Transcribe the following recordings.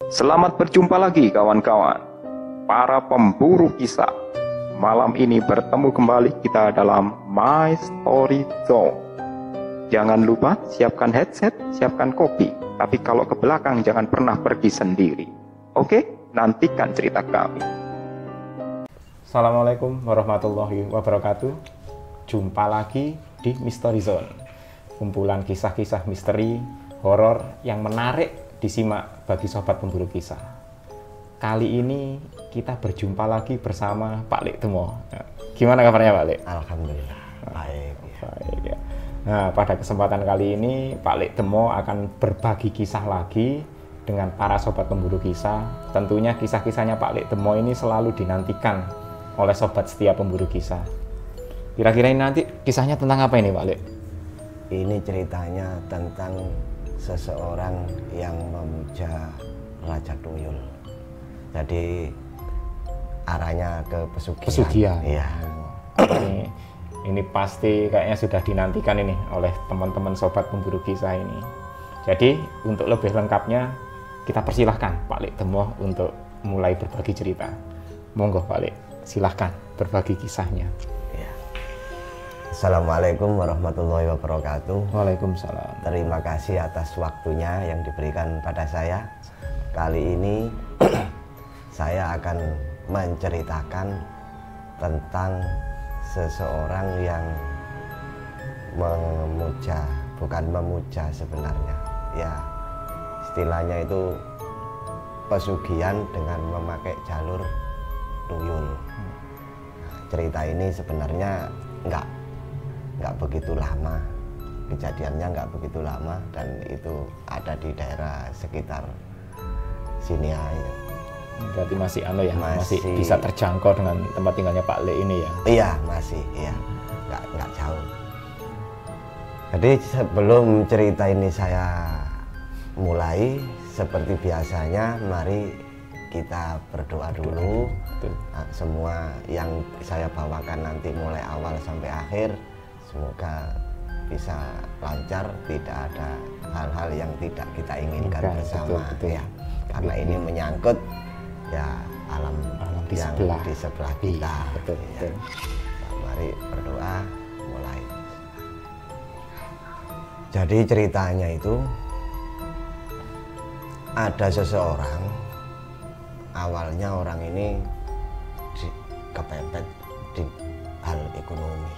Selamat berjumpa lagi kawan-kawan, para pemburu kisah. Malam ini bertemu kembali kita dalam My Story Zone. Jangan lupa siapkan headset, siapkan kopi. Tapi kalau ke belakang jangan pernah pergi sendiri. Oke, nantikan cerita kami. Assalamualaikum warahmatullahi wabarakatuh. Jumpa lagi di Mystery Zone. Kumpulan kisah-kisah misteri, horor yang menarik disimak bagi sobat pemburu kisah. Kali ini kita berjumpa lagi bersama Pak Lek Temo. Gimana kabarnya Pak Lek? Alhamdulillah, baik. Baik ya. Nah, pada kesempatan kali ini Pak Lek Temo akan berbagi kisah lagi dengan para sobat pemburu kisah. Tentunya kisah-kisahnya Pak Lek Temo ini selalu dinantikan oleh sobat setia pemburu kisah. Kira-kira ini nanti kisahnya tentang apa ini Pak Lek? Ini ceritanya tentang seseorang yang memuja Raja Tuyul. Jadi arahnya ke pesugihan. Pesugihan. Iya. Ini pasti kayaknya sudah dinantikan ini oleh teman-teman sobat pemburu kisah ini. Jadi untuk lebih lengkapnya kita persilahkan Pak Lek Temo untuk mulai berbagi cerita. Monggo Pak Lek, silahkan berbagi kisahnya. Ya. Assalamualaikum warahmatullahi wabarakatuh. Waalaikumsalam. Terima kasih atas waktunya yang diberikan pada saya. Kali ini saya akan menceritakan tentang seseorang yang bukan memuja sebenarnya. Ya, istilahnya itu pesugihan dengan memakai jalur tuyul. Nah, cerita ini sebenarnya nggak begitu lama, kejadiannya nggak begitu lama, dan itu ada di daerah sekitar sini aja. Berarti masih masih bisa terjangkau dengan tempat tinggalnya Pak Lek ini ya? Iya, masih, iya, nggak jauh. Jadi sebelum cerita ini saya mulai, seperti biasanya, mari kita berdoa dulu. Nah, semua yang saya bawakan nanti mulai awal sampai akhir, semoga bisa lancar, tidak ada hal-hal yang tidak kita inginkan bersama. Betul. Ya, karena ini menyangkut ya alam di yang sebelah. di sebelah kita. Betul. Ya. Nah, mari berdoa mulai. Jadi ceritanya itu ada seseorang, awalnya orang ini kepepet di hal ekonomi.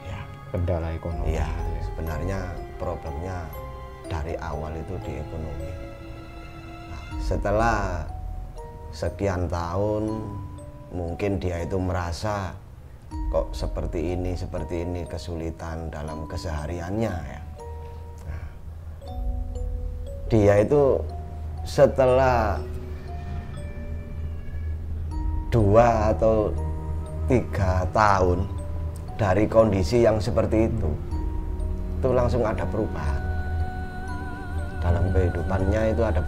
Ya. Kendala ekonomi. Iya, sebenarnya problemnya dari awal itu di ekonomi. Nah, setelah sekian tahun, mungkin dia itu merasa kok seperti ini kesulitan dalam kesehariannya ya. Nah, dia itu setelah 2 atau 3 tahun dari kondisi yang seperti itu langsung ada perubahan dalam kehidupannya. Itu ada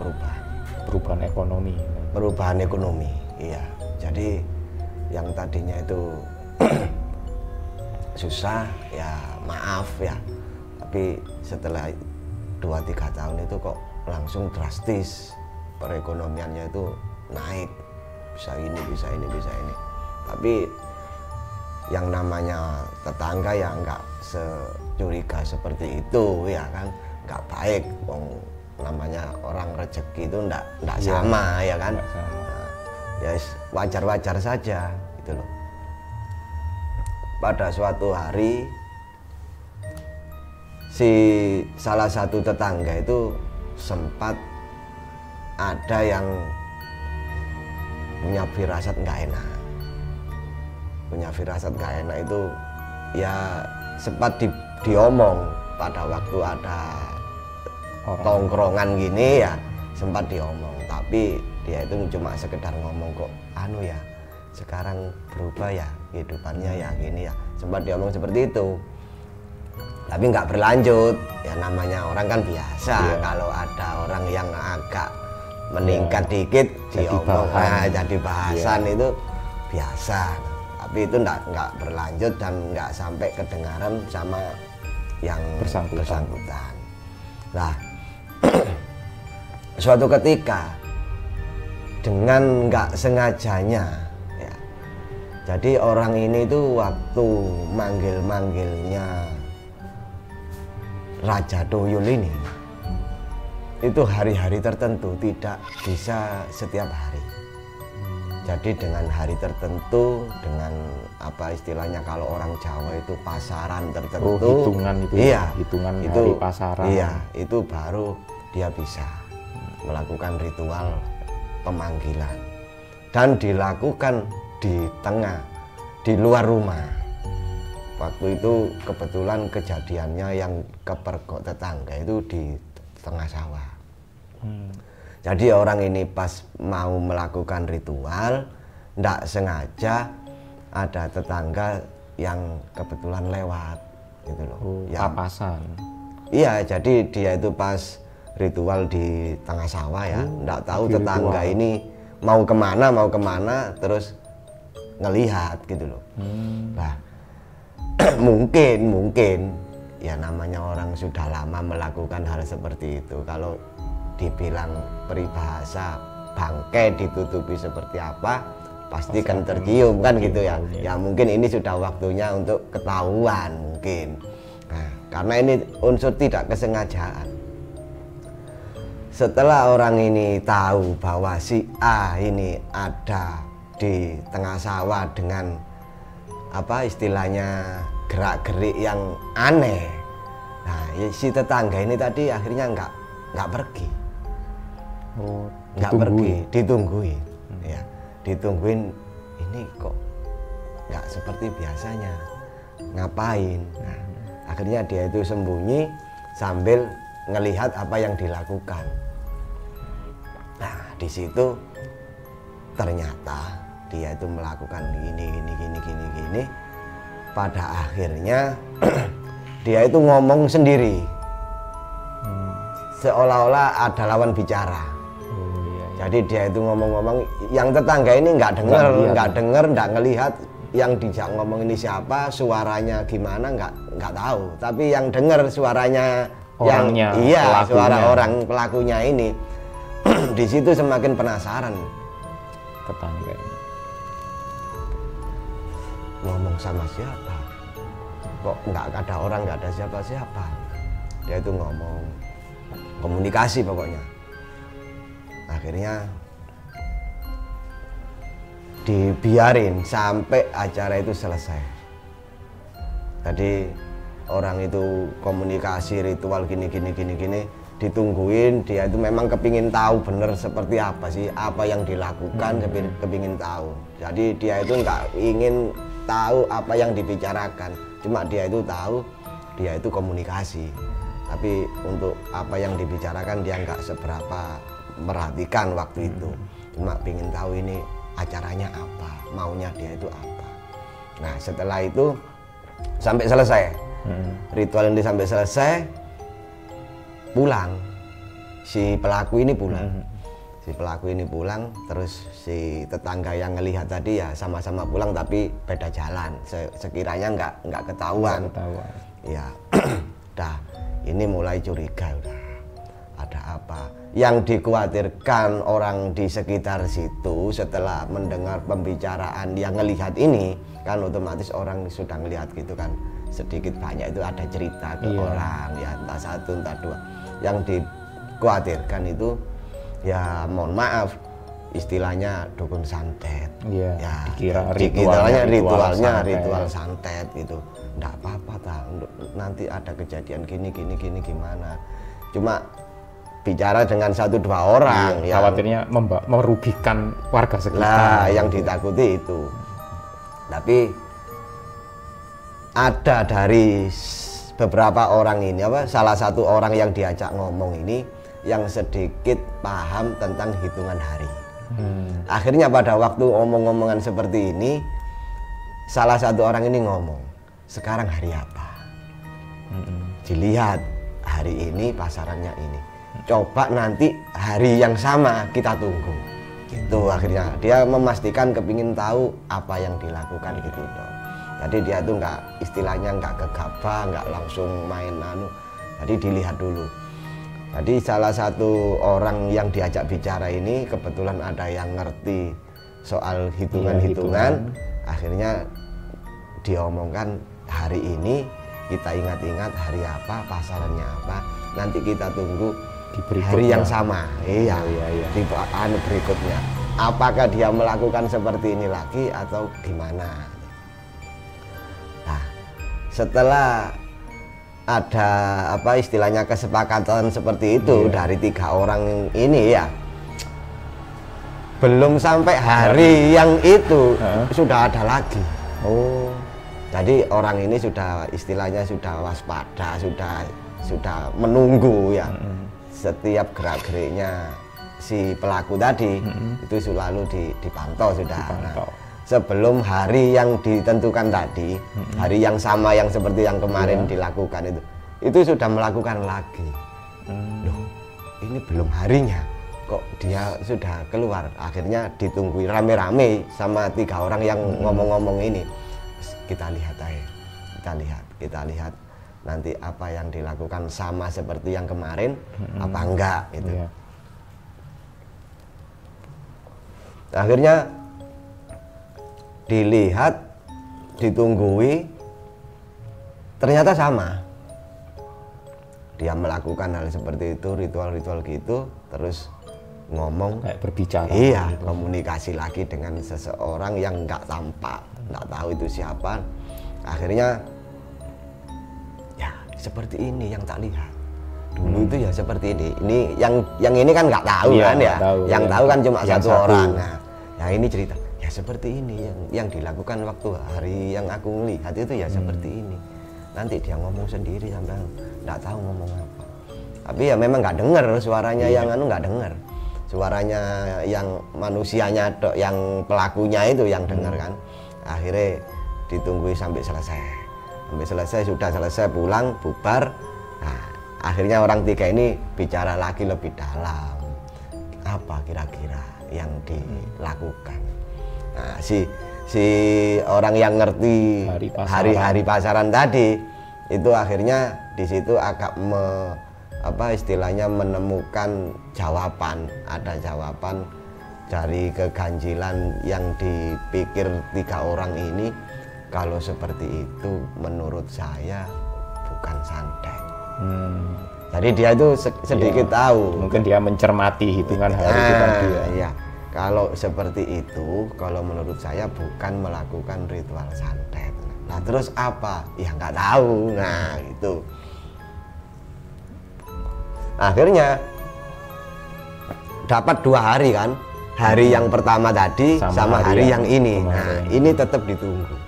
perubahan ekonomi, iya. Jadi yang tadinya itu susah ya, maaf ya, tapi setelah 2-3 tahun itu kok langsung drastis perekonomiannya itu naik, bisa ini. Tapi yang namanya tetangga ya nggak securiga seperti itu ya kan, nggak baik. Namanya orang rezeki itu nggak sama ya kan. Nah, ya wajar-wajar saja gitu loh. Pada suatu hari si salah satu tetangga itu sempat ada yang punya firasat nggak enak. Itu ya sempat diomong pada waktu ada tongkrongan gini ya, sempat diomong. Tapi dia itu cuma sekedar ngomong kok ya sekarang berubah ya kehidupannya ya gini ya, sempat diomong seperti itu. Tapi nggak berlanjut ya, namanya orang kan biasa. Kalau ada orang yang agak meningkat dikit diomong jadi bahasan, itu biasa. Tapi itu nggak berlanjut dan nggak sampai kedengaran sama yang bersangkutan. Nah, suatu ketika dengan nggak sengajanya ya. Jadi orang ini tuh waktu manggil-manggilnya Raja Tuyul ini itu hari-hari tertentu, tidak bisa setiap hari. Jadi dengan hari tertentu, dengan apa istilahnya kalau orang Jawa itu pasaran tertentu, hitungan itu, iya, hitungan itu, hari pasaran, iya, itu baru dia bisa melakukan ritual pemanggilan dan dilakukan di tengah, di luar rumah. Waktu itu kebetulan kejadiannya yang kepergok tetangga itu di tengah sawah. Jadi orang ini pas mau melakukan ritual, tidak sengaja ada tetangga yang kebetulan lewat, gitu loh. Papasan. Iya, jadi dia itu pas ritual di tengah sawah ya, tidak tahu tetangga ritual ini mau kemana, terus ngelihat gitu loh. Nah, mungkin ya namanya orang sudah lama melakukan hal seperti itu. Kalau dibilang peribahasa bangkai ditutupi seperti apa, pasti kan tercium kan gitu ya. Ya mungkin ini sudah waktunya untuk ketahuan mungkin. Nah, karena ini unsur tidak kesengajaan. Setelah orang ini tahu bahwa si A ini ada di tengah sawah dengan apa istilahnya gerak-gerik yang aneh. Nah, si tetangga ini tadi akhirnya nggak pergi. Nggak pergi, ditungguin. Ya, ditungguin. Ini kok nggak seperti biasanya. Ngapain? Nah, akhirnya dia itu sembunyi sambil ngelihat apa yang dilakukan. Nah, di situ ternyata dia itu melakukan gini. Pada akhirnya dia itu ngomong sendiri, seolah-olah ada lawan bicara. Jadi dia itu ngomong-ngomong, yang tetangga ini nggak dengar, nggak ngelihat yang dijak ngomong ini siapa, suaranya gimana nggak tahu. Tapi yang dengar suaranya orangnya, iya, suara orang pelakunya ini. Di situ semakin penasaran tetangga ini. Ngomong sama siapa? Kok nggak ada orang, nggak ada siapa-siapa? Dia itu ngomong, komunikasi pokoknya. Akhirnya dibiarin sampai acara itu selesai. Tadi orang itu komunikasi ritual gini, ditungguin. Dia itu memang kepingin tahu bener seperti apa sih apa yang dilakukan, kepingin tahu. Jadi dia itu nggak ingin tahu apa yang dibicarakan, cuma dia itu tahu, dia itu komunikasi. Tapi untuk apa yang dibicarakan dia nggak seberapa merhatikan waktu itu, cuma ingin tahu ini acaranya apa, maunya dia itu apa. Nah, setelah itu sampai selesai ritual ini, sampai selesai pulang, si pelaku ini pulang. Terus si tetangga yang ngelihat tadi ya sama-sama pulang tapi beda jalan, sekiranya nggak ketahuan. Ya dah, ini mulai curiga, udah ada apa. Yang dikhawatirkan orang di sekitar situ setelah mendengar pembicaraan yang ngelihat ini, kan otomatis orang sudah ngelihat gitu kan, sedikit banyak itu ada cerita ke orang ya, entah satu entah dua. Yang dikhawatirkan itu ya mohon maaf istilahnya dukun santet. Ya dikira ritual santet gitu. Nggak apa-apa nanti ada kejadian gini gimana. Cuma bicara dengan satu dua orang, khawatirnya merugikan warga sekitar. Nah, yang ditakuti itu. Tapi ada dari beberapa orang ini, salah satu orang yang diajak ngomong ini yang sedikit paham tentang hitungan hari. Akhirnya pada waktu omong-omongan seperti ini, salah satu orang ini ngomong, sekarang hari apa? Dilihat hari ini pasarannya ini. Coba nanti hari yang sama kita tunggu. Gitu akhirnya dia memastikan kepingin tahu apa yang dilakukan gitu dong. Jadi dia tuh istilahnya nggak gegabah, nggak langsung main Jadi dilihat dulu. Jadi salah satu orang yang diajak bicara ini kebetulan ada yang ngerti soal hitungan-hitungan. Akhirnya diomongkan hari ini kita ingat-ingat hari apa, pasarannya apa. Nanti kita tunggu di hari yang sama. Iya. Di anu berikutnya. Apakah dia melakukan seperti ini lagi atau gimana? Nah, setelah ada apa istilahnya kesepakatan seperti itu dari 3 orang ini ya, belum sampai hari yang itu sudah ada lagi. Oh, jadi orang ini sudah istilahnya sudah waspada, sudah menunggu ya. Setiap gerak-geriknya si pelaku tadi itu selalu dipantau sudah. Nah, sebelum hari yang ditentukan tadi, hari yang sama yang seperti yang kemarin dilakukan itu sudah melakukan lagi. Loh, ini belum harinya, kok dia sudah keluar. Akhirnya ditunggu rame-rame sama 3 orang yang ngomong-ngomong ini. Kita lihat aja, kita lihat nanti apa yang dilakukan sama seperti yang kemarin, apa enggak gitu. Akhirnya dilihat, ditunggui, ternyata sama. Dia melakukan hal seperti itu, ritual-ritual gitu, terus ngomong kayak berbicara. Iya, gitu. Komunikasi lagi dengan seseorang yang nggak tampak, nggak tahu itu siapa. Akhirnya ya seperti ini yang tak lihat. Dulu itu ya seperti ini. Ini yang ini kan nggak tahu kan ya. Yang tahu kan cuma satu orang. Nah, yang ini cerita ya seperti ini yang dilakukan waktu hari yang aku melihat itu ya seperti ini. Nanti dia ngomong sendiri sampai nggak tahu ngomong apa. Tapi ya memang nggak dengar suaranya yang anu nggak dengar. Suaranya yang manusianya yang pelakunya itu yang dengar kan. Akhirnya ditunggu sampai selesai. Sudah selesai pulang bubar. Nah, akhirnya orang 3 ini bicara lagi lebih dalam. Apa kira-kira yang dilakukan? Nah, si orang yang ngerti hari-hari pasaran tadi itu akhirnya di situ agak istilahnya menemukan jawaban. Ada jawaban dari keganjilan yang dipikir 3 orang ini. Kalau seperti itu menurut saya bukan santet. Jadi dia itu sedikit tahu. Mungkin dia mencermati hitungan hari itu tadi ya. Iya. Kalau seperti itu, kalau menurut saya bukan melakukan ritual santet. Nah terus apa? Ya nggak tahu. Nah itu. Akhirnya dapat 2 hari kan. Hari yang pertama tadi sama hari yang ini. Nah ini tetap ditunggu.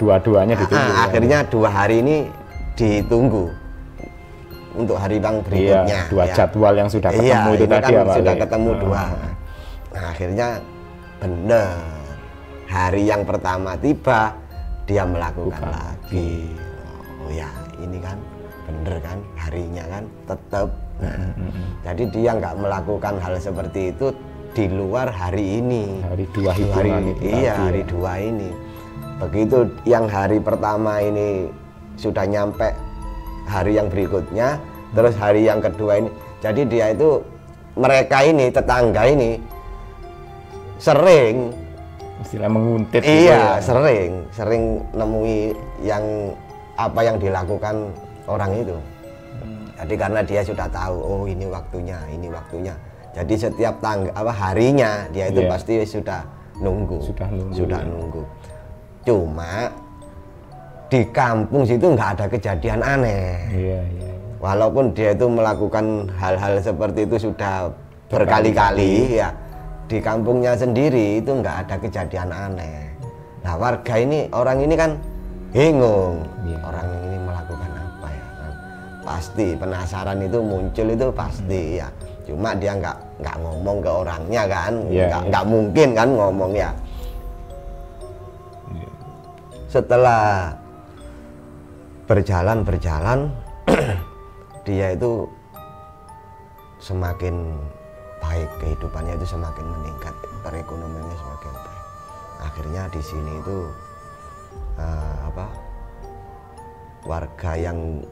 Dua-duanya ditunggu. Akhirnya 2 hari ini ditunggu untuk hari yang berikutnya. Iya, 2 jadwal yang sudah ketemu itu tadi kan sudah ketemu 2. Nah, akhirnya benar hari yang pertama tiba dia melakukan lagi. Oh ya ini kan bener kan harinya kan tetap. Jadi dia nggak melakukan hal seperti itu di luar hari ini. Hari 2 hitungan itu. Iya hari 2 ini. Begitu yang hari pertama ini sudah nyampe hari yang berikutnya, terus hari yang kedua ini, jadi dia itu mereka ini tetangga ini sering istilah menguntit. Iya gitu ya. sering nemui yang apa yang dilakukan orang itu. Jadi karena dia sudah tahu, oh ini waktunya. Jadi setiap harinya dia itu pasti sudah nunggu. Cuma di kampung situ nggak ada kejadian aneh. Iya. Walaupun dia itu melakukan hal-hal seperti itu sudah berkali-kali ya, di kampungnya sendiri itu nggak ada kejadian aneh. Nah warga ini, orang ini kan bingung, orang ini melakukan apa ya? Pasti penasaran itu muncul itu pasti ya. Cuma dia nggak ngomong ke orangnya kan, nggak mungkin kan ngomong ya. Setelah berjalan dia itu semakin baik, kehidupannya itu semakin meningkat, perekonomiannya semakin baik. Akhirnya di sini itu warga yang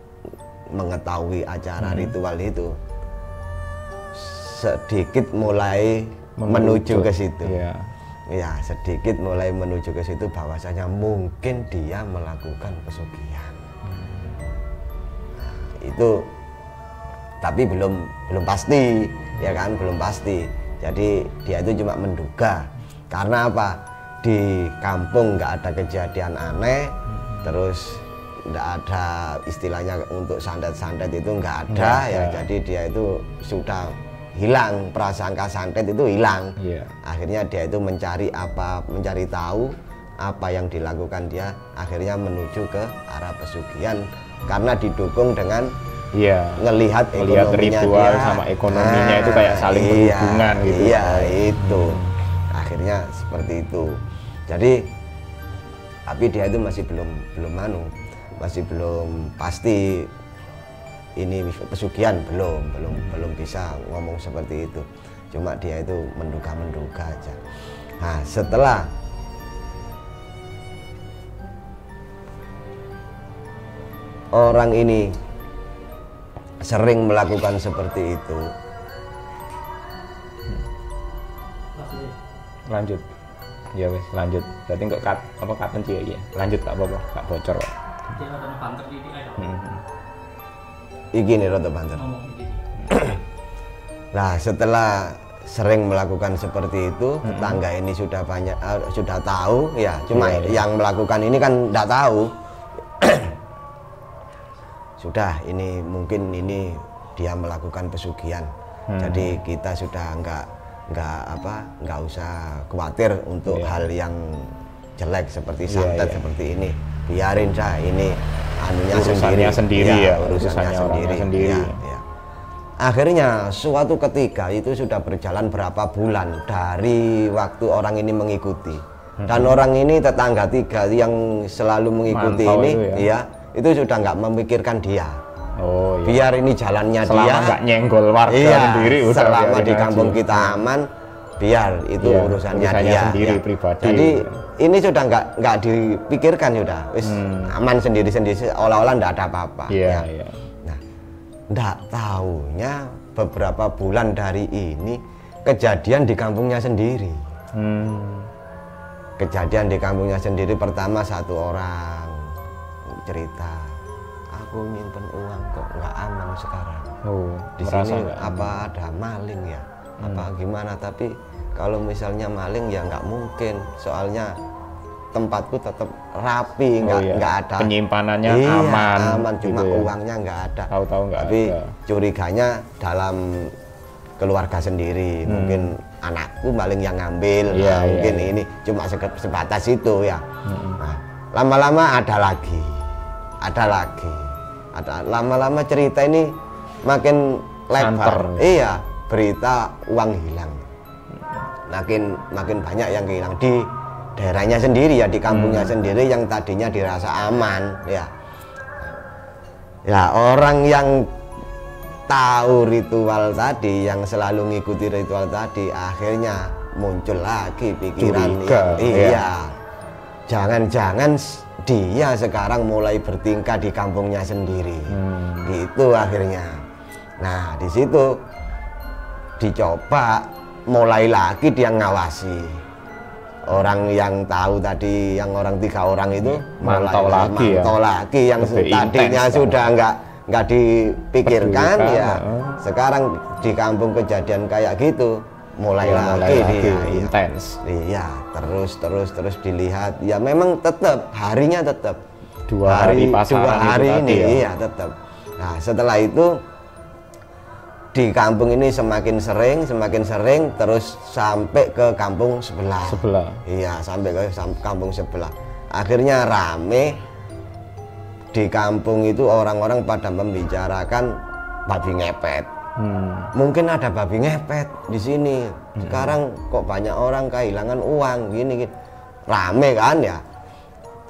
mengetahui acara ritual itu sedikit mulai menuju ke situ. Iya. Ya, sedikit mulai menuju ke situ bahwasanya mungkin dia melakukan pesugihan. Nah, itu tapi belum pasti, ya kan, belum pasti. Jadi dia itu cuma menduga. Karena apa? Di kampung nggak ada kejadian aneh, terus nggak ada istilahnya untuk santet-santet itu nggak ada, ya. Jadi dia itu sudah hilang, prasangka santet itu hilang. Akhirnya dia itu mencari tahu apa yang dilakukan dia, akhirnya menuju ke arah pesugihan karena didukung dengan ngelihat ekonominya ritual dia sama ekonominya itu kayak saling berhubungan gitu. Iya, itu. Akhirnya seperti itu. Jadi tapi dia itu masih masih belum pasti ini pesugihan, belum bisa ngomong seperti itu. Cuma dia itu menduga aja. Nah, setelah orang ini sering melakukan seperti itu, lanjut. Ya wes, lanjut. Berarti kok kapan sih ya? Lanjut Kak apa-apa, Kak bocor kok. Iki nih rada banter. Nah, setelah sering melakukan seperti itu, tetangga ini sudah tahu, ya. Cuma yang melakukan ini kan tidak tahu. Sudah, ini mungkin ini dia melakukan pesugihan. Jadi kita sudah nggak usah khawatir untuk hal yang jelek seperti santet seperti ini. Biarin saja, ini urusannya sendiri. Ya. Akhirnya suatu ketika itu sudah berjalan berapa bulan dari waktu orang ini mengikuti, dan orang ini tetangga 3 yang selalu mengikuti ini, itu sudah nggak memikirkan dia. Biar ini jalannya selama dia, nggak nyenggol warga sendiri, selama di kampung kita aman, biar itu urusannya dia sendiri, pribadi. Jadi ini sudah nggak dipikirkan, sudah aman sendiri seolah-olah nggak ada apa-apa. Nah, nggak tahunya beberapa bulan dari ini kejadian di kampungnya sendiri. Kejadian di kampungnya sendiri, pertama satu orang cerita, aku nyimpen uang kok nggak aman sekarang. Di sini apa ada maling ya? Apa gimana? Tapi kalau misalnya maling ya nggak mungkin, soalnya tempatku tetap rapi, nggak ada penyimpanannya aman cuma gitu ya. Uangnya nggak ada. Tahu-tahu nggak ada. Tapi curiganya dalam keluarga sendiri, mungkin anakku maling yang ngambil, mungkin ini cuma sebatas itu ya. Nah, lama-lama ada lagi, lama-lama cerita ini makin lebar. Iya, berita uang hilang. Makin banyak yang hilang di daerahnya sendiri, ya, di kampungnya sendiri yang tadinya dirasa aman, ya. Ya, orang yang tahu ritual tadi, yang selalu ngikuti ritual tadi, akhirnya muncul lagi pikiran, jangan-jangan dia sekarang mulai bertingkah di kampungnya sendiri. Gitu akhirnya. Nah, di situ dicoba mulai lagi dia ngawasi. Orang yang tahu tadi, yang orang 3 orang itu mantau lagi yang lebih tadinya sudah nggak dipikirkan, sekarang di kampung kejadian kayak gitu mulai lagi intens. Iya, terus dilihat, ya memang tetap harinya tetap 2 hari ini, tetap. Nah, setelah itu di kampung ini semakin sering, terus sampai ke kampung sebelah. Iya, sampai ke kampung sebelah. Akhirnya rame di kampung itu, orang-orang pada membicarakan babi ngepet. Mungkin ada babi ngepet di sini. Sekarang kok banyak orang kehilangan uang gini. Rame kan ya.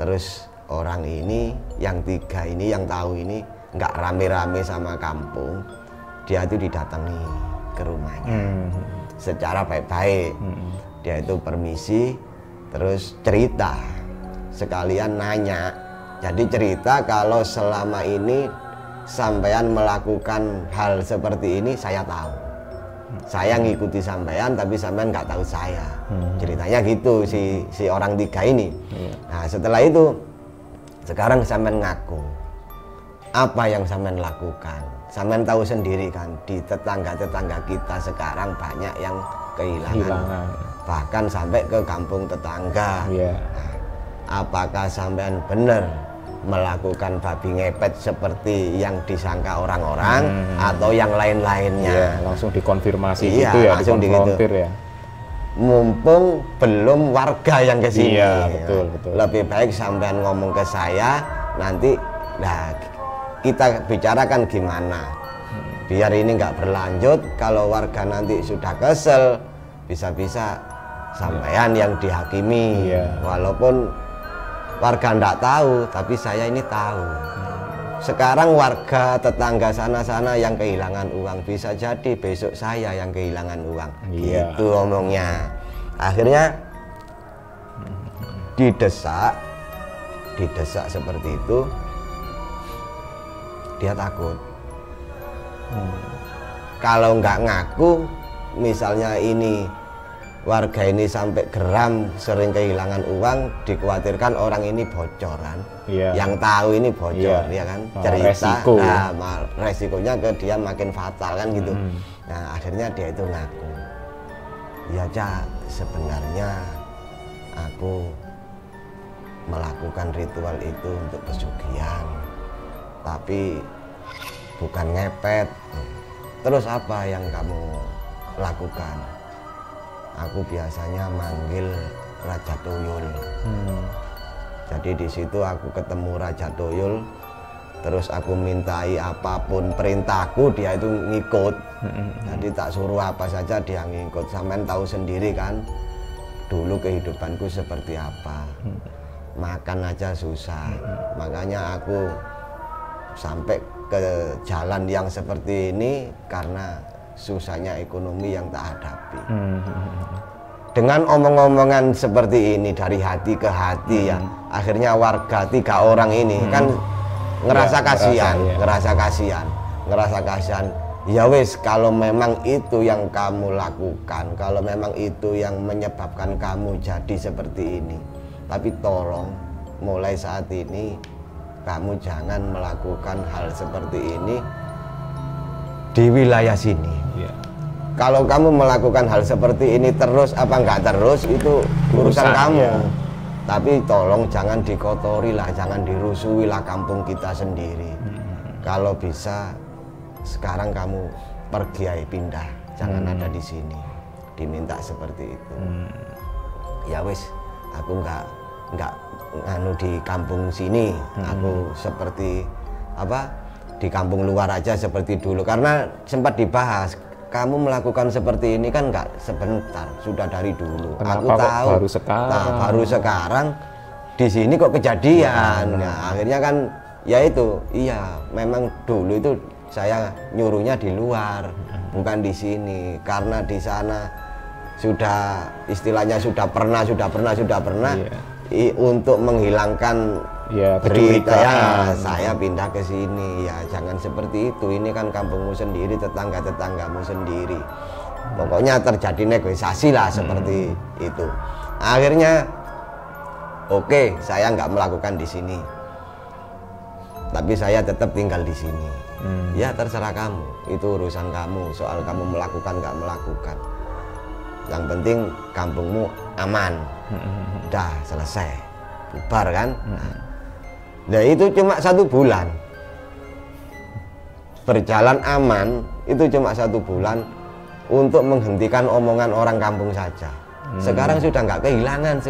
Terus orang ini yang 3 ini yang tahu ini nggak rame-rame sama kampung. Dia itu didatangi ke rumahnya secara baik-baik. Dia itu permisi, terus cerita, sekalian nanya. Jadi cerita kalau selama ini sampean melakukan hal seperti ini, saya tahu. Saya ngikuti sampean tapi sampean nggak tahu saya. Ceritanya gitu si orang 3 ini. Nah setelah itu sekarang sampean ngaku apa yang sampean lakukan. Sampean tahu sendiri kan, di tetangga-tetangga kita sekarang banyak yang kehilangan. Bahkan sampai ke kampung tetangga. Nah, apakah sampean benar melakukan babi ngepet seperti yang disangka orang-orang atau yang lain-lainnya? Langsung dikonfirmasi gitu ya, langsung dikonfrontir ya. Mumpung belum warga yang ke sini. Betul. Lebih baik sampean ngomong ke saya, nanti kita bicarakan gimana biar ini nggak berlanjut. Kalau warga nanti sudah kesel, bisa-bisa sampean yang dihakimi. Walaupun warga nggak tahu, tapi saya ini tahu. Sekarang warga tetangga sana-sana yang kehilangan uang, bisa jadi besok saya yang kehilangan uang. Gitu omongnya. Akhirnya didesak seperti itu. Dia takut. Kalau nggak ngaku, misalnya ini warga ini sampai geram sering kehilangan uang, dikhawatirkan orang ini bocoran. Yang tahu ini bocor, ya kan? Cerita, resikonya ke dia makin fatal kan gitu. Nah akhirnya dia itu ngaku. Ya Cak, sebenarnya aku melakukan ritual itu untuk pesugihan, tapi bukan ngepet. Terus apa yang kamu lakukan? Aku biasanya manggil Raja Tuyul. Jadi di situ aku ketemu Raja Tuyul, terus aku mintai apapun perintahku dia itu ngikut. Jadi tak suruh apa saja dia ngikut. Sampean tahu sendiri kan, dulu kehidupanku seperti apa. Makan aja susah. Makanya aku sampai ke jalan yang seperti ini karena susahnya ekonomi yang tak hadapi. Dengan omong-omongan seperti ini dari hati ke hati ya, akhirnya warga 3 orang ini kan ngerasa kasihan. Ya wis, kalau memang itu yang kamu lakukan, kalau memang itu yang menyebabkan kamu jadi seperti ini, tapi tolong mulai saat ini kamu jangan melakukan hal seperti ini di wilayah sini. Kalau kamu melakukan hal seperti ini terus apa enggak terus, itu urusan kamu. Tapi tolong jangan dikotori lah, jangan dirusui lah kampung kita sendiri. Kalau bisa sekarang kamu pergi aja, pindah, jangan ada di sini. Diminta seperti itu. Ya wis, aku enggak nganu di kampung sini. Aku seperti apa? Di kampung luar aja seperti dulu, karena sempat dibahas, kamu melakukan seperti ini kan nggak sebentar, sudah dari dulu. Kenapa aku tahu baru sekarang di sini kok kejadian. Nah, akhirnya kan ya itu, iya memang dulu itu saya nyuruhnya di luar, bukan di sini, karena di sana sudah istilahnya sudah pernah untuk menghilangkan berita ya, saya pindah ke sini. Ya jangan seperti itu, ini kan kampungmu sendiri, tetanggamu sendiri. Pokoknya terjadi negosiasi lah seperti itu. Akhirnya oke, saya nggak melakukan di sini, tapi saya tetap tinggal di sini. Ya terserah kamu, itu urusan kamu, soal kamu melakukan nggak melakukan. Yang penting kampungmu aman. Udah selesai, bubar kan. Nah itu cuma 1 bulan berjalan aman, itu cuma 1 bulan untuk menghentikan omongan orang kampung saja. Sekarang sudah nggak kehilangan,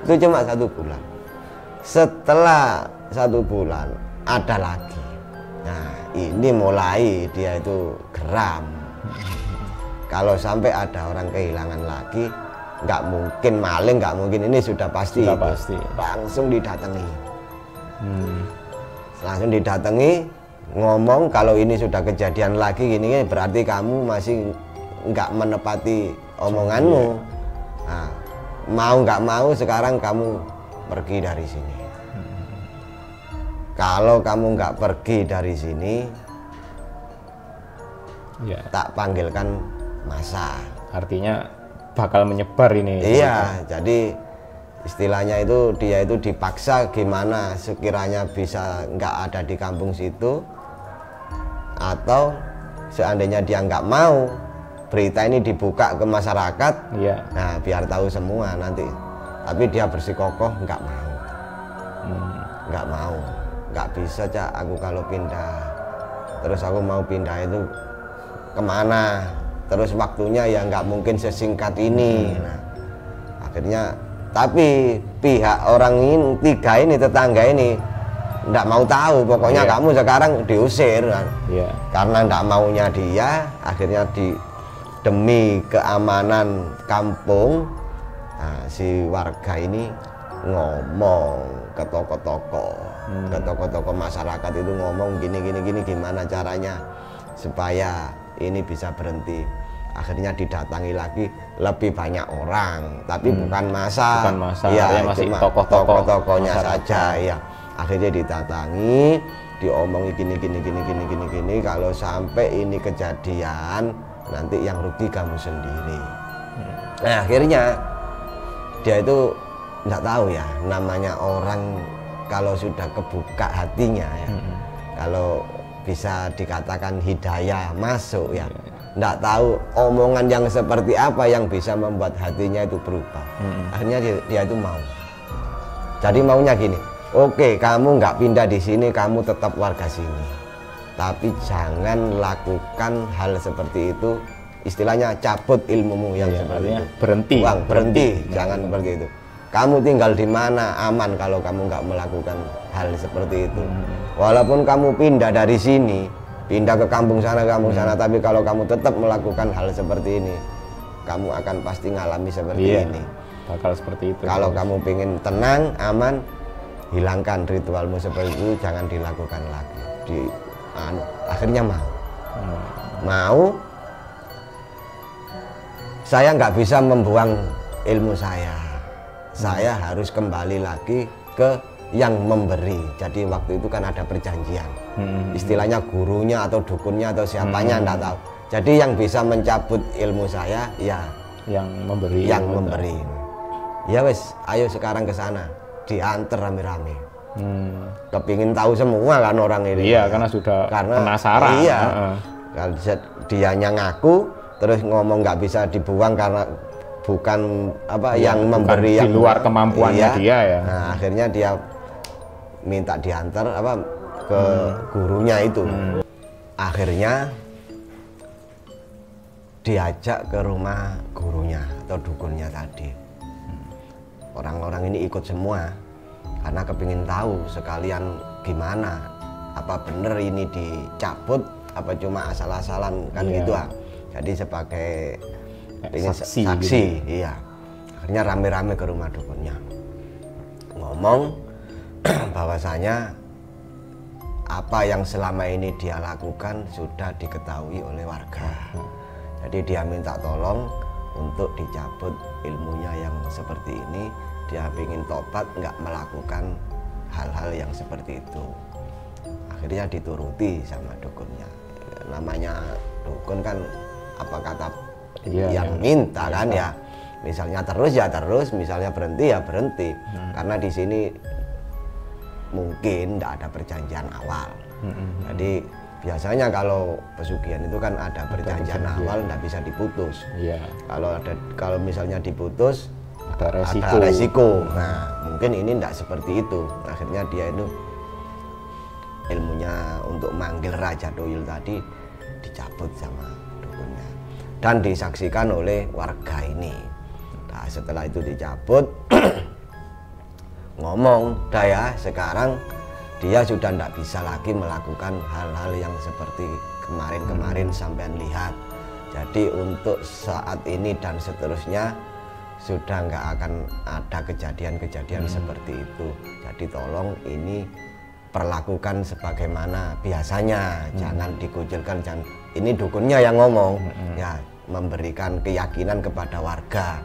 itu cuma 1 bulan. Setelah 1 bulan ada lagi. Nah ini mulai dia itu geram. Kalau sampai ada orang kehilangan lagi, nggak mungkin maling, nggak mungkin, ini sudah pasti. Langsung didatangi. Langsung didatangi, ngomong kalau ini sudah kejadian lagi gini, berarti kamu masih nggak menepati omonganmu. Nah, mau nggak mau sekarang kamu pergi dari sini. Kalau kamu nggak pergi dari sini, Ya. tak panggilkan massa. Artinya bakal menyebar ini. Iya, jadi istilahnya itu dia itu dipaksa gimana sekiranya bisa nggak ada di kampung situ, atau seandainya dia nggak mau berita ini dibuka ke masyarakat, Iya. nah biar tahu semua nanti. Tapi dia bersikokoh nggak mau, nggak mau, nggak bisa Cak, aku kalau pindah, terus aku mau pindah itu kemana, terus waktunya ya nggak mungkin sesingkat ini. Nah, akhirnya tapi pihak orang ini, tiga ini, tetangga ini nggak mau tahu, pokoknya kamu sekarang diusir kan. Iya. Karena nggak maunya dia, akhirnya demi keamanan kampung, nah, si warga ini ngomong ke toko-toko, ke toko-toko masyarakat itu ngomong gini gimana caranya supaya ini bisa berhenti. Akhirnya didatangi lagi lebih banyak orang, tapi bukan massa. Bukan massa, ya, masih cuma tokoh-tokohnya saja ya. Akhirnya didatangi, diomongi gini, kalau sampai ini kejadian nanti yang rugi kamu sendiri. Nah, akhirnya dia itu nggak tahu ya, namanya orang kalau sudah kebuka hatinya ya, kalau bisa dikatakan hidayah masuk ya, nggak tahu omongan yang seperti apa yang bisa membuat hatinya itu berubah. Akhirnya dia itu mau. Jadi maunya gini, oke, kamu nggak pindah di sini, kamu tetap warga sini, tapi jangan lakukan hal seperti itu. Istilahnya cabut ilmumu yang seperti itu. Berhenti, jangan seperti itu. Kamu tinggal di mana aman kalau kamu nggak melakukan hal seperti itu. Walaupun kamu pindah dari sini, pindah ke kampung sana, tapi kalau kamu tetap melakukan hal seperti ini, kamu akan pasti ngalami seperti ini. Bakal seperti itu. Kalau kamu pengen tenang, aman, hilangkan ritualmu seperti itu, jangan dilakukan lagi. Akhirnya mau. Saya nggak bisa membuang ilmu saya harus kembali lagi ke yang memberi. Jadi waktu itu kan ada perjanjian, istilahnya gurunya atau dukunnya atau siapanya nggak tahu. Jadi yang bisa mencabut ilmu saya ya yang memberi. Ya wes, ayo sekarang ke sana, diantar rame-rame. Kepingin tahu semua kan orang ini. Iya, karena sudah penasaran. Iya, kalau dianya ngaku terus ngomong nggak bisa dibuang karena bukan yang memberi, yang di luar kemampuannya dia ya. Nah, akhirnya dia minta diantar ke gurunya itu. Akhirnya diajak ke rumah gurunya atau dukunnya tadi. Orang-orang ini ikut semua karena kepingin tahu sekalian gimana, apa bener ini dicabut apa cuma asal-asalan kan gitu. Jadi sebagai saksi gitu. Iya. Akhirnya rame-rame ke rumah dukunnya, ngomong bahwasanya apa yang selama ini dia lakukan sudah diketahui oleh warga. Jadi dia minta tolong untuk dicabut ilmunya yang seperti ini. Dia ingin tobat, nggak melakukan hal-hal yang seperti itu. Akhirnya dituruti sama dukunnya. Namanya dukun kan apa kata yang minta kan ya. Misalnya terus ya terus, misalnya berhenti ya berhenti. Karena di sini mungkin tidak ada perjanjian awal. Jadi biasanya kalau pesugihan itu kan ada perjanjian awal, tidak bisa diputus. Kalau misalnya diputus ada resiko. Nah, mungkin ini tidak seperti itu. Akhirnya dia itu ilmunya untuk manggil Raja Doyul tadi dicabut sama dukunnya dan disaksikan oleh warga ini. Nah, setelah itu dicabut ngomong daya sekarang dia sudah tidak bisa lagi melakukan hal-hal yang seperti kemarin-kemarin sampean lihat. Jadi untuk saat ini dan seterusnya sudah nggak akan ada kejadian-kejadian seperti itu. Jadi tolong ini perlakukan sebagaimana biasanya, jangan dikucilkan. Jangan. Ini dukunnya yang ngomong, ya memberikan keyakinan kepada warga.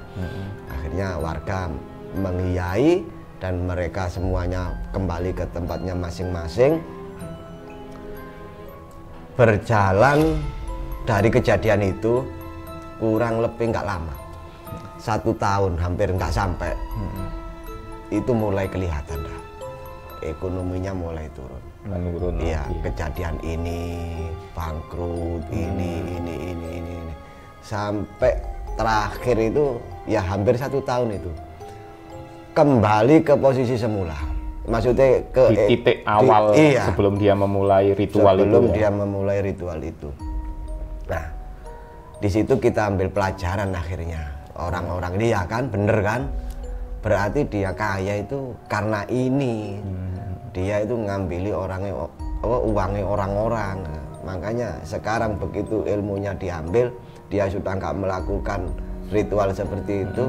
Akhirnya warga mengiyai dan mereka semuanya kembali ke tempatnya masing-masing. Berjalan dari kejadian itu kurang lebih nggak lama, 1 tahun hampir nggak sampai, itu mulai kelihatan dah, ekonominya mulai turun. Menurun Iya, lagi. kejadian ini bangkrut, ini, sampai terakhir itu ya hampir 1 tahun itu kembali ke posisi semula. Maksudnya ke Di titik awal iya, sebelum dia memulai ritual sebelum itu. dia memulai ritual itu. Nah, di situ kita ambil pelajaran akhirnya. Orang-orang ini ya kan, bener kan? Berarti dia kaya itu karena ini. Dia itu ngambil uangnya orang-orang. Nah, makanya sekarang begitu ilmunya diambil, dia sudah nggak melakukan ritual seperti itu,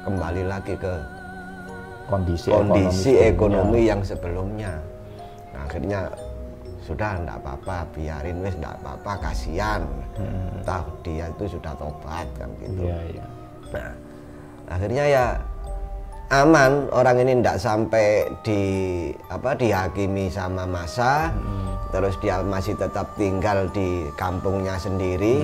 kembali lagi ke kondisi ekonomi yang sebelumnya. Nah, akhirnya sudah enggak apa-apa, biarin wes, enggak apa-apa, kasihan. Entah dia itu sudah tobat kan gitu. Iya, iya. Nah, akhirnya ya aman, orang ini enggak sampai dihakimi sama massa. Terus dia masih tetap tinggal di kampungnya sendiri.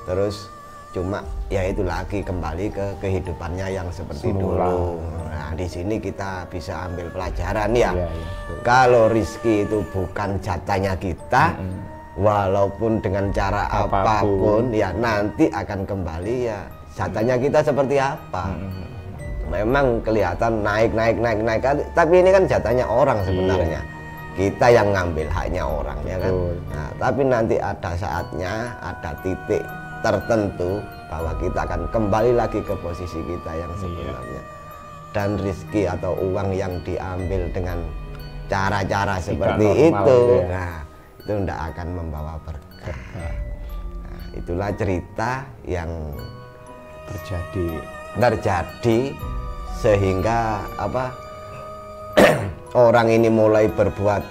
Terus cuma ya itu lagi kembali ke kehidupannya yang seperti Semula. dulu. Nah, di sini kita bisa ambil pelajaran ya. Iya, iya, betul. Kalau rizki itu bukan jatahnya kita, walaupun dengan cara apapun, ya nanti akan kembali ya jatahnya kita seperti apa. Memang kelihatan naik, tapi ini kan jatahnya orang sebenarnya. Kita yang ngambil haknya orang, ya kan. Betul. Nah, tapi nanti ada saatnya, ada titik tertentu bahwa kita akan kembali lagi ke posisi kita yang sebenarnya. Dan rizki atau uang yang diambil dengan cara-cara seperti normal, itu, ya. nah itu tidak akan membawa berkah. Nah, itulah cerita yang terjadi sehingga orang ini mulai berbuat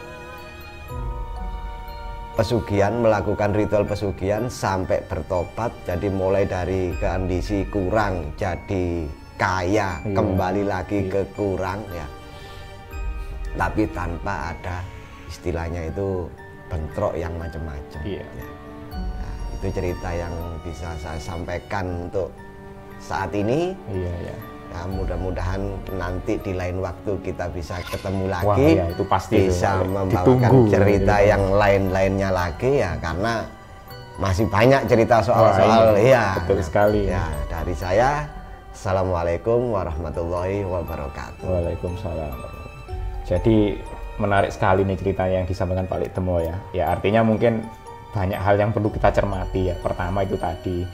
pesugihan, melakukan ritual pesugihan sampai bertobat, jadi mulai dari kondisi kurang jadi kaya, kembali lagi ke kurang ya, tapi tanpa ada istilahnya itu bentrok yang macam-macam. Ya. Nah, itu cerita yang bisa saya sampaikan untuk saat ini. Ya, mudah-mudahan nanti di lain waktu kita bisa ketemu lagi. Wah, ya, itu pasti bisa itu. membawakan cerita yang lain-lainnya lagi ya, karena masih banyak cerita soal-soal. Iya, betul sekali. Ya, dari saya, assalamualaikum warahmatullahi wabarakatuh. Waalaikumsalam. Jadi menarik sekali nih cerita yang disampaikan Pak Likdemo ya. Ya artinya mungkin banyak hal yang perlu kita cermati ya. Pertama itu tadi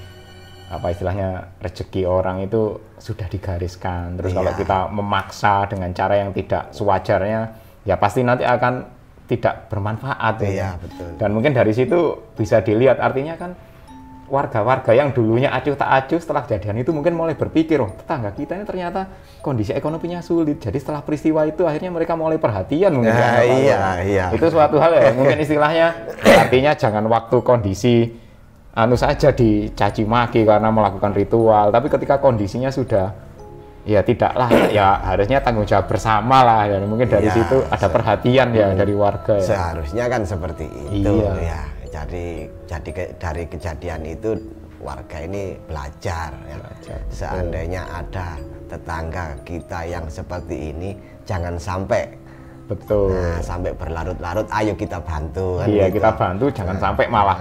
istilahnya rezeki orang itu sudah digariskan. Terus kalau kita memaksa dengan cara yang tidak sewajarnya, ya pasti nanti akan tidak bermanfaat. Iya, betul. Dan mungkin dari situ bisa dilihat, artinya kan warga-warga yang dulunya acuh tak acuh setelah kejadian itu mungkin mulai berpikir, oh tetangga kita ini ternyata kondisi ekonominya sulit. Jadi setelah peristiwa itu akhirnya mereka mulai perhatian mungkin. Iya. Itu suatu hal ya, mungkin istilahnya artinya jangan waktu kondisi saja dicaci maki karena melakukan ritual, tapi ketika kondisinya sudah ya tidaklah, ya harusnya tanggung jawab bersama lah ya. Mungkin dari situ ada perhatian ya dari warga ya. Seharusnya kan seperti itu Iya. ya. Jadi dari kejadian itu warga ini belajar ya. Seandainya ada tetangga kita yang seperti ini, jangan sampai sampai berlarut-larut, ayo kita bantu kan. Iya, gitu. kita bantu, jangan sampai malah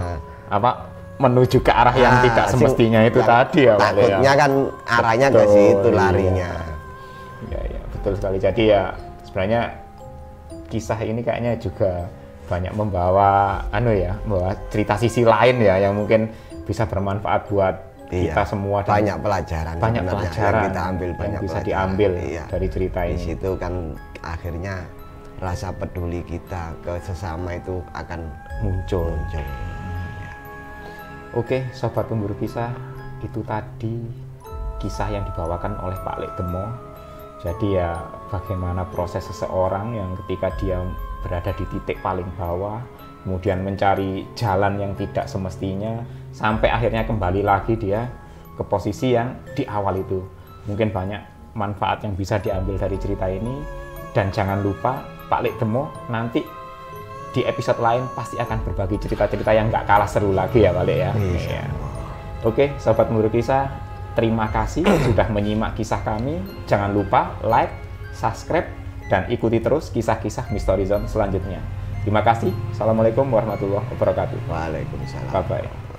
menuju ke arah yang tidak semestinya itu tadi ya, Pak. Takutnya kan arahnya ke situ larinya. Iya, betul sekali. Jadi ya sebenarnya kisah ini kayaknya juga banyak membawa membawa cerita sisi lain ya yang mungkin bisa bermanfaat buat kita semua. Banyak pelajaran yang kita ambil, yang bisa diambil dari cerita ini. Di situ kan akhirnya rasa peduli kita ke sesama itu akan muncul. Oke, sobat pemburu kisah, itu tadi kisah yang dibawakan oleh Pak Likdemo. Jadi ya bagaimana proses seseorang yang ketika dia berada di titik paling bawah, kemudian mencari jalan yang tidak semestinya, sampai akhirnya kembali lagi dia ke posisi yang di awal itu. Mungkin banyak manfaat yang bisa diambil dari cerita ini, dan jangan lupa Pak Likdemo nanti di episode lain pasti akan berbagi cerita-cerita yang nggak kalah seru lagi ya Pak ya. Iya. Oke, Sobat Pemburu Kisah, terima kasih sudah menyimak kisah kami. Jangan lupa like, subscribe, dan ikuti terus kisah-kisah Mystery Zone selanjutnya. Terima kasih. Assalamualaikum warahmatullahi wabarakatuh. Waalaikumsalam. Bye-bye.